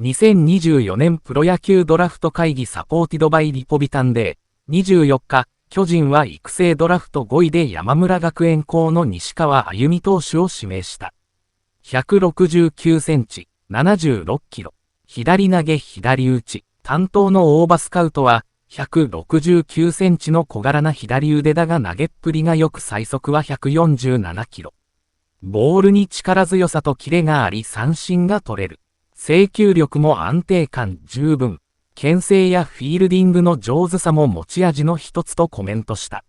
2024年プロ野球ドラフト会議サポーティドバイリポビタンで、24日、巨人は育成ドラフト5位で山村学園高の西川歩美投手を指名した。169センチ、76キロ、左投げ左打ち、担当の大場スカウトは、169センチの小柄な左腕だが投げっぷりが良く最速は147キロ。ボールに力強さとキレがあり三振が取れる。制球力も安定感十分。牽制やフィールディングの上手さも持ち味の一つとコメントした。